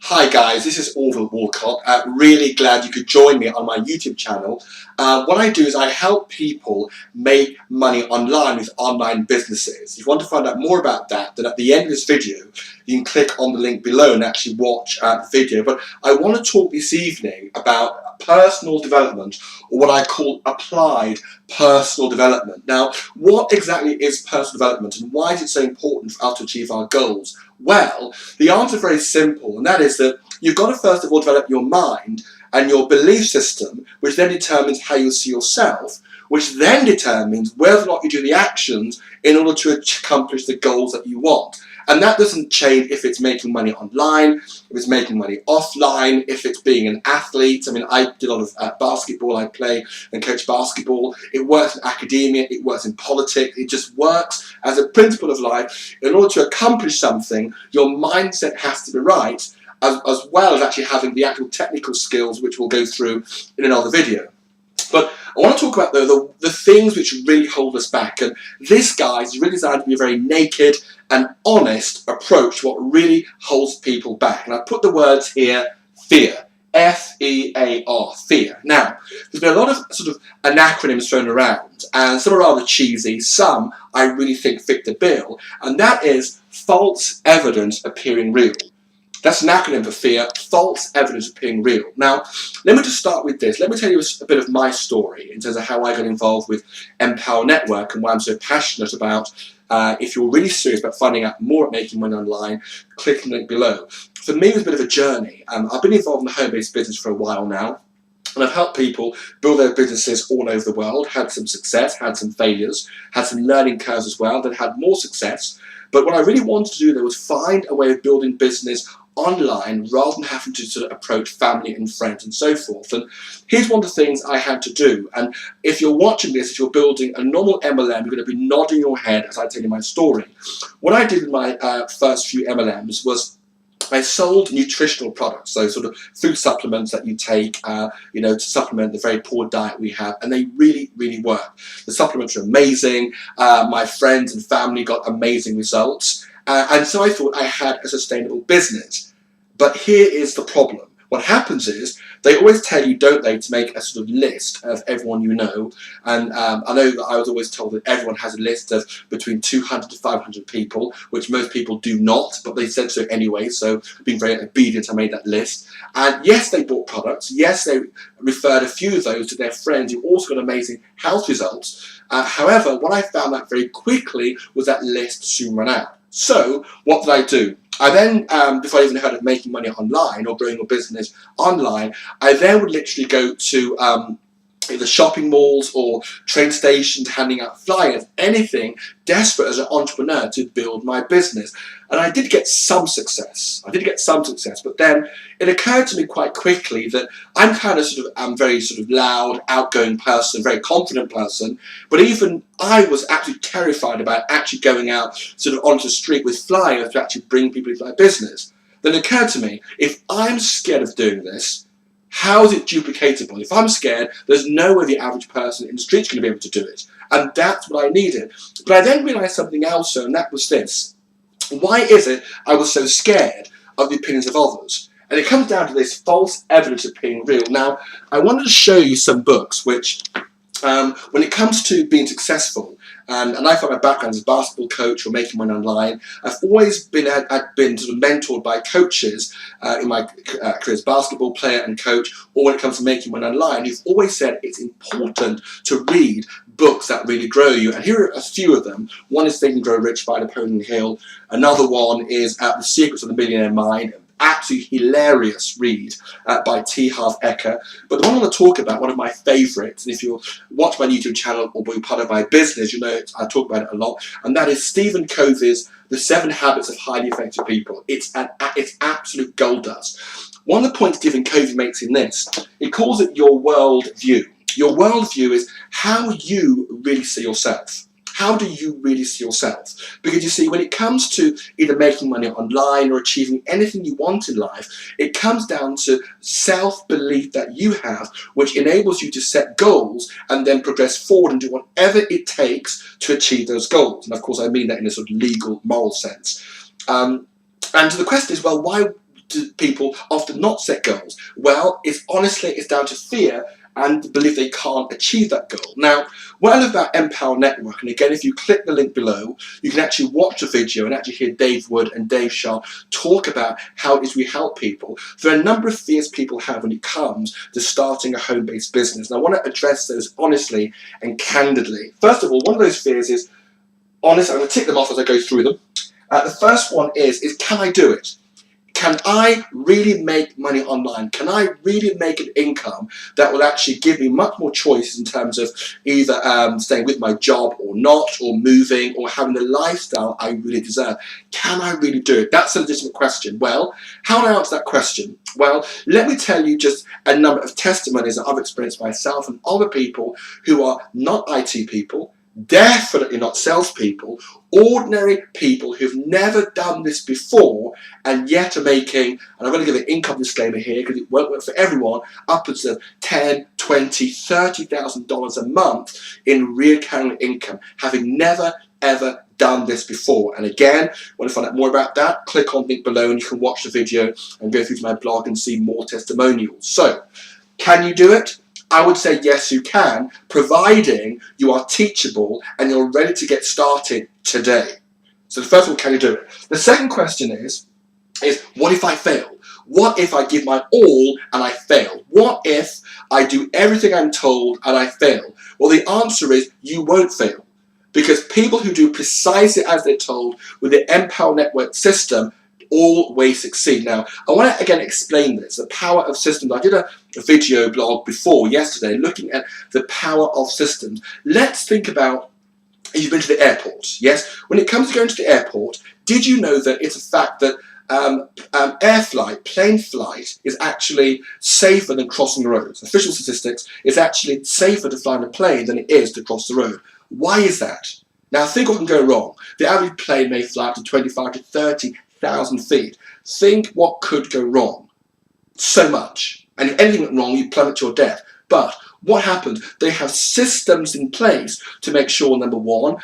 Hi guys, this is Orville Walcott. Really glad you could join me on my YouTube channel. What I do is I help people make money online with online businesses. If you want to find out more about that, then at the end of this video, you can click on the link below and actually watch the video. But I want to talk this evening about personal development, or what I call applied personal development. Now, what exactly is personal development and why is it so important for us to achieve our goals? Well, the answer is very simple, and that is that you've got to first of all develop your mind and your belief system, which then determines how you see yourself, which then determines whether or not you do the actions in order to accomplish the goals that you want. And that doesn't change if it's making money online, if it's making money offline, if it's being an athlete. I mean, I did a lot of basketball. I play and coach basketball. It works in academia. It works in politics. It just works as a principle of life. In order to accomplish something, your mindset has to be right, as well as actually having the actual technical skills, which we'll go through in another video. But I want to talk about the things which really hold us back. And this, guys, is really designed to be a very naked and honest approach to what really holds people back. And I put the words here, fear. F-E-A-R, fear. Now, there's been a lot of sort of acronyms thrown around, and some are rather cheesy, some I really think fit the bill, and that is false evidence appearing real. That's an acronym for fear, false evidence appearing real. Now, let me just start with this. Let me tell you a bit of my story in terms of how I got involved with Empower Network and why I'm so passionate about. If you're really serious about finding out more at making money online, click the link below. For me, it was a bit of a journey. I've been involved in the home-based business for a while now, and I've helped people build their businesses all over the world, had some success, had some failures, had some learning curves as well, that had more success. But what I really wanted to do there was find a way of building business online rather than having to sort of approach family and friends and so forth. And here's one of the things I had to do. And if you're watching this, if you're building a normal MLM, you're going to be nodding your head as I tell you my story. What I did in my first few MLMs was I sold nutritional products, so sort of food supplements that you take, to supplement the very poor diet we have, and they really, really work. The supplements are amazing. My friends and family got amazing results, and so I thought I had a sustainable business. But here is the problem. What happens is they always tell you, don't they, to make a sort of list of everyone you know. And I know that I was always told that everyone has a list of between 200 to 500 people, which most people do not, but they said so anyway. So being very obedient, I made that list. And yes, they bought products. Yes, they referred a few of those to their friends who also got amazing health results. However, what I found out very quickly was that list soon ran out. So what did I do? I then, before I even heard of making money online or growing your business online, I then would literally go to either shopping malls or train stations handing out flyers, anything, desperate as an entrepreneur to build my business. And I did get some success. But then it occurred to me quite quickly that I'm kind of very sort of loud, outgoing person, very confident person. But even I was absolutely terrified about actually going out sort of onto the street with flyers to actually bring people into my business. Then it occurred to me, if I'm scared of doing this, how is it duplicatable? If I'm scared, there's no way the average person in the street's going to be able to do it. And that's what I needed. But I then realised something else, and that was this. Why is it I was so scared of the opinions of others? And it comes down to this false evidence of being real. Now, I wanted to show you some books which, when it comes to being successful, and I find my background as a basketball coach or making money online, I've always been sort of mentored by coaches in my career as basketball player and coach, or when it comes to making money online, who've always said it's important to read books that really grow you. And here are a few of them. One is Think and Grow Rich by Napoleon Hill. Another one is The Secrets of the Millionaire Mind. Absolutely hilarious read by T. Harv Eker. But the one I want to talk about, one of my favourites, and if you watch my YouTube channel or be part of my business, you know I talk about it a lot, and that is Stephen Covey's The 7 Habits of Highly Effective People. It's absolute gold dust. One of the points Stephen Covey makes in this, he calls it your world view. Your world view is how you really see yourself. How do you really see yourself? Because you see, when it comes to either making money online or achieving anything you want in life, it comes down to self-belief that you have, which enables you to set goals and then progress forward and do whatever it takes to achieve those goals. And of course, I mean that in a sort of legal, moral sense. And so the question is, well, why do people often not set goals? Well, it's down to fear and believe they can't achieve that goal. Now, what I love about Empower Network, and again, if you click the link below, you can actually watch a video and actually hear Dave Wood and Dave Shaw talk about how it is we help people. There are a number of fears people have when it comes to starting a home-based business, and I want to address those honestly and candidly. First of all, one of those fears is, honestly, I'm going to tick them off as I go through them. The first one is can I do it? Can I really make money online? Can I really make an income that will actually give me much more choices in terms of either staying with my job or not, or moving, or having the lifestyle I really deserve? Can I really do it? That's a legitimate question. Well, how do I answer that question? Well, let me tell you just a number of testimonies that I've experienced myself and other people who are not IT people, definitely not salespeople, ordinary people who've never done this before and yet are making, and I'm going to give an income disclaimer here because it won't work for everyone, upwards of $10,000, $20,000, $30,000 a month in recurring income, having never ever done this before. And again, want to find out more about that, click on the link below and you can watch the video and go through to my blog and see more testimonials. So, can you do it? I would say yes, you can, providing you are teachable and you're ready to get started today. So the first one, can you do it? The second question is what if I fail? What if I give my all and I fail? What if I do everything I'm told and I fail? Well, the answer is you won't fail, because people who do precisely as they're told with the Empower Network system always succeed. Now, I want to again explain this, the power of systems. I did a video blog before yesterday looking at the power of systems. Let's think about, you've been to the airport, yes? When it comes to going to the airport, did you know that it's a fact that plane flight is actually safer than crossing the roads? Official statistics, it's actually safer to fly in a plane than it is to cross the road. Why is that? Now, think what can go wrong. The average plane may fly up to 25 to 30,000 feet. Think what could go wrong. So much. And if anything went wrong, you plummet to your death. But what happened? They have systems in place to make sure, number one,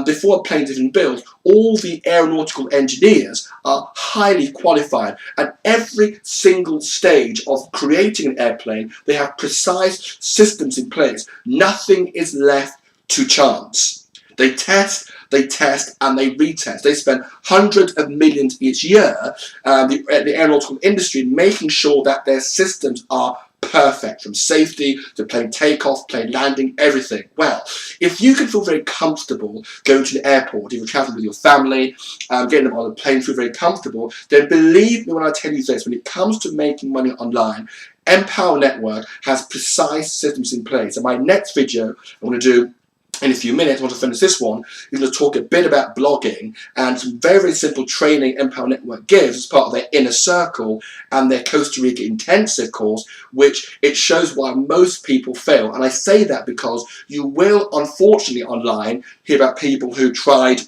before a plane is even built, all the aeronautical engineers are highly qualified. At every single stage of creating an airplane, they have precise systems in place. Nothing is left to chance. They test, and they retest. They spend hundreds of millions each year, the aeronautical industry, making sure that their systems are perfect, from safety to plane takeoff, plane landing, everything. Well, if you can feel very comfortable going to the airport, if you're traveling with your family, getting them on a plane, feel very comfortable, then believe me when I tell you this, when it comes to making money online, Empower Network has precise systems in place. And my next video I'm going to do in a few minutes, I want to finish this one, is going to talk a bit about blogging and some very, very simple training Empower Network gives as part of their Inner Circle and their Costa Rica Intensive course, which it shows why most people fail. And I say that because you will, unfortunately, online hear about people who tried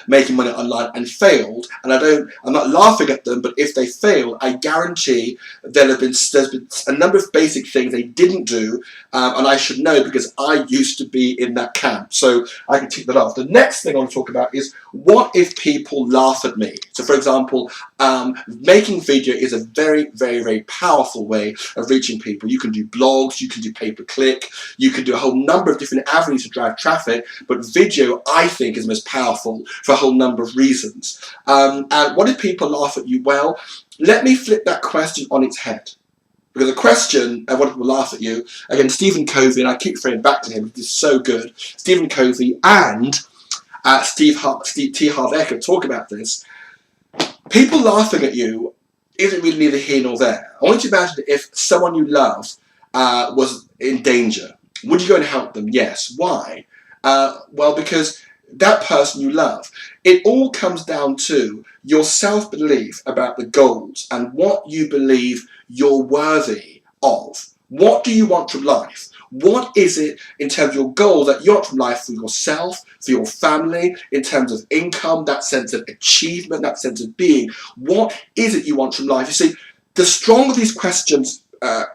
making money online and failed, and I'm not laughing at them, but if they fail, I guarantee there's been a number of basic things they didn't do, and I should know because I used to be in that camp, so I can tick that off. The next thing I want to talk about is what if people laugh at me? So for example, making video is a very, very, very powerful way of reaching people. You can do blogs, you can do pay-per-click, you can do a whole number of different avenues to drive traffic, but video, I think, is the most powerful for a whole number of reasons. And what if people laugh at you? Well, let me flip that question on its head. Because the question of what people laugh at you, again, Stephen Covey, and I keep referring back to him, he's so good. Stephen Covey and T. Harv Eker talk about this. People laughing at you isn't really neither here nor there. I want you to imagine if someone you love was in danger. Would you go and help them? Yes. Why? Well, because that person you love. It all comes down to your self-belief about the goals and what you believe you're worthy of. What do you want from life? What is it in terms of your goal that you want from life for yourself, for your family, in terms of income, that sense of achievement, that sense of being? What is it you want from life? You see, the stronger these questions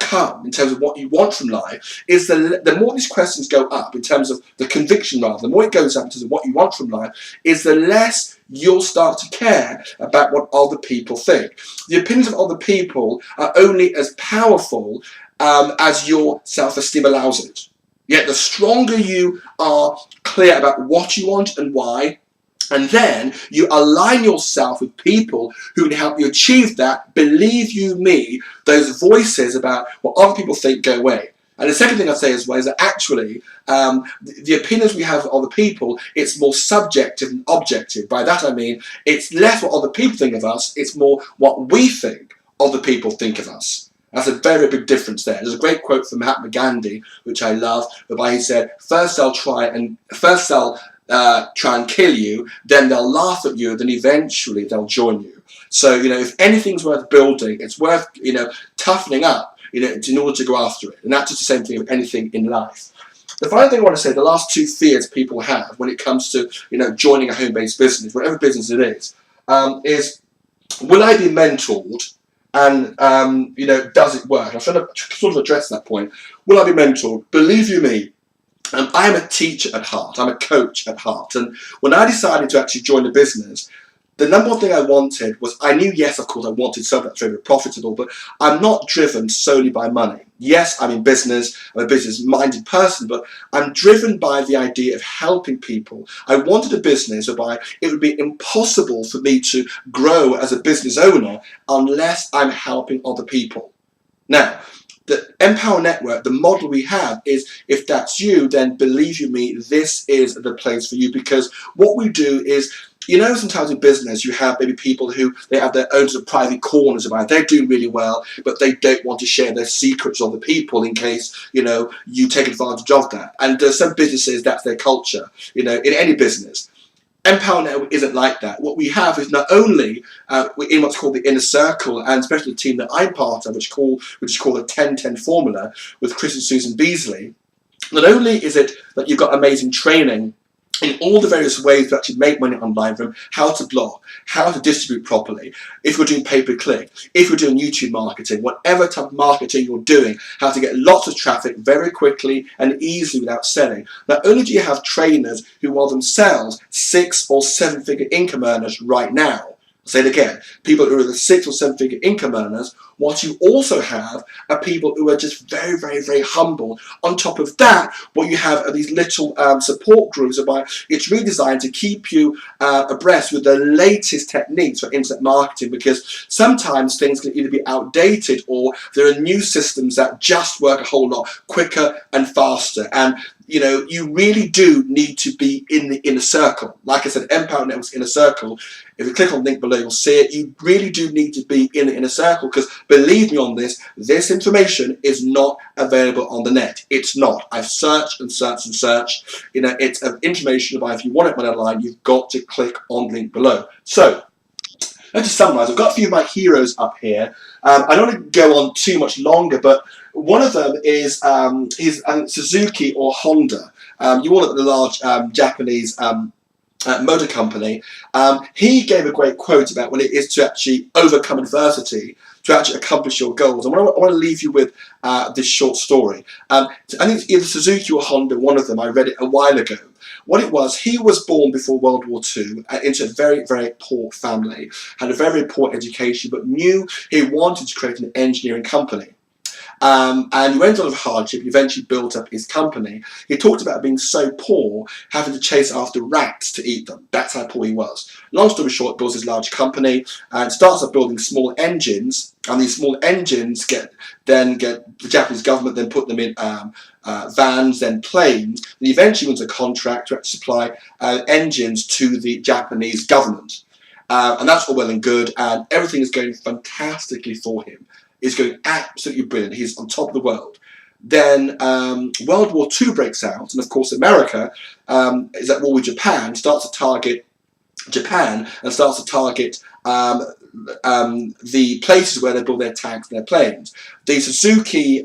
come in terms of what you want from life is the more these questions go up in terms of the conviction, rather, the more it goes up in terms of what you want from life, is the less you'll start to care about what other people think. The opinions of other people are only as powerful as your self-esteem allows it. Yet the stronger you are clear about what you want and why, and then you align yourself with people who can help you achieve that, believe you me, those voices about what other people think go away. And the second thing I'd say as well is that actually the opinions we have of other people, it's more subjective than objective. By that I mean it's less what other people think of us, it's more what we think other people think of us. That's a very big difference there. There's a great quote from Mahatma Gandhi, which I love, whereby he said, first they'll try and kill you, then they'll laugh at you, then eventually they'll join you. So, if anything's worth building, it's worth, toughening up, in order to go after it. And that's just the same thing with anything in life. The final thing I want to say, the last two fears people have when it comes to, joining a home-based business, whatever business it is will I be mentored? And, does it work? I'm trying to sort of address that point. Will I be mentored? Believe you me, I'm a teacher at heart. I'm a coach at heart. And when I decided to actually join the business, the number one thing I wanted was, I knew, yes, of course, I wanted something that's very profitable, but I'm not driven solely by money. Yes, I'm in business. I'm a business-minded person, but I'm driven by the idea of helping people. I wanted a business whereby it would be impossible for me to grow as a business owner unless I'm helping other people. Now, the Empower Network, the model we have is, if that's you, then believe you me, this is the place for you, because what we do is, sometimes in business you have maybe people who, they have their own sort of private corners about it. They're doing really well, but they don't want to share their secrets with other people in case, you take advantage of that. And some businesses, that's their culture, in any business. Empower Network isn't like that. What we have is not only we're in what's called the inner circle, and especially the team that I'm part of, which is called the 10-10 formula with Chris and Susan Beasley. Not only is it that you've got amazing training in all the various ways to actually make money online, from how to blog, how to distribute properly, if you're doing pay-per-click, if you're doing YouTube marketing, whatever type of marketing you're doing, how to get lots of traffic very quickly and easily without selling. Not only do you have trainers who are themselves 6- or 7-figure income earners right now, I'll say it again, people who are the 6- or 7-figure income earners, what you also have are people who are just very, very, very humble. On top of that, what you have are these little support groups whereby it's really designed to keep you abreast with the latest techniques for internet marketing, because sometimes things can either be outdated or there are new systems that just work a whole lot quicker and faster. And you really do need to be in the inner circle. Like I said, Empower Network's inner circle. If you click on the link below, you'll see it. You really do need to be in the inner circle, because believe me on this information is not available on the net. It's not. I've searched and searched and searched. It's information about, if you want it online, you've got to click on the link below. So, let's just summarise. I've got a few of my heroes up here. I don't want to go on too much longer, but one of them is Suzuki or Honda. You all know the large Japanese motor company. He gave a great quote about what it is to actually overcome adversity, to actually accomplish your goals. And I want to leave you with this short story. I think it's either Suzuki or Honda, one of them. I read it a while ago. What it was, he was born before World War II into a very, very poor family, had a very, very poor education, but knew he wanted to create an engineering company. And he went through a lot of hardship. He eventually built up his company. He talked about being so poor, having to chase after rats to eat them. That's how poor he was. Long story short, builds his large company and starts up building small engines. And these small engines get the Japanese government then put them in vans, then planes. And he eventually wins a contract to actually supply engines to the Japanese government. And that's all well and good, and everything is going fantastically for him. Is going absolutely brilliant. He's on top of the world. Then World War II breaks out, and of course America is at war with Japan, starts to target Japan, and starts to target the places where they build their tanks and their planes. The Suzuki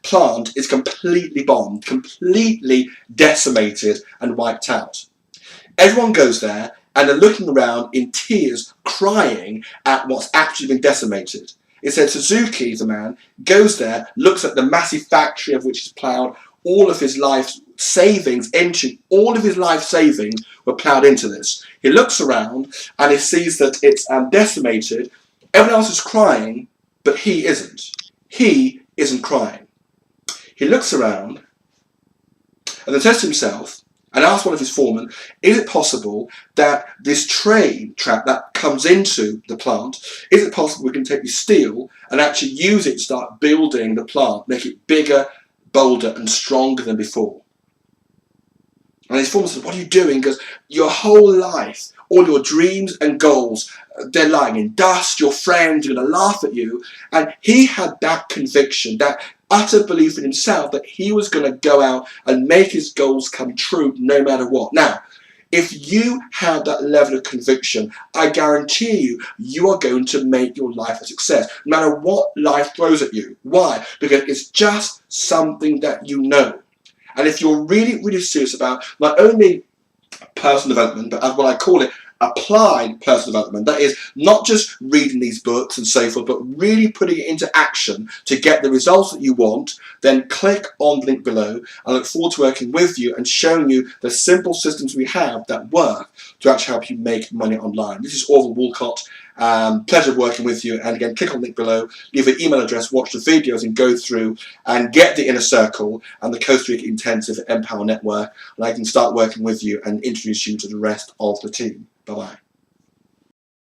plant is completely bombed, completely decimated and wiped out. Everyone goes there and they're looking around in tears, crying at what's actually been decimated. It said Suzuki, the man, goes there, looks at the massive factory of which he's ploughed all of his life savings into. All of his life savings were ploughed into this. He looks around and he sees that it's decimated. Everyone else is crying, but he isn't. He isn't crying. He looks around and then says to himself, and asks one of his foremen, is it possible that this train track that comes into the plant, is it possible we can take this steel and actually use it to start building the plant, make it bigger, bolder and stronger than before? And his foreman says, what are you doing? Because your whole life, all your dreams and goals, they're lying in dust, your friends are going to laugh at you. And he had that conviction, that utter belief in himself that he was going to go out and make his goals come true no matter what. Now, if you have that level of conviction, I guarantee you, you are going to make your life a success, no matter what life throws at you. Why? Because it's just something that you know. And if you're really, really serious about not only personal development, but as what I call it, applied personal development, that is not just reading these books and so forth, but really putting it into action to get the results that you want, then click on the link below. I look forward to working with you and showing you the simple systems we have that work to actually help you make money online. This is Orville Walcott. Pleasure working with you, and again, click on the link below, leave an email address, watch the videos and go through and get the Inner Circle and the Costa Rica Intensive Empower Network, and I can start working with you and introduce you to the rest of the team. Bye-bye.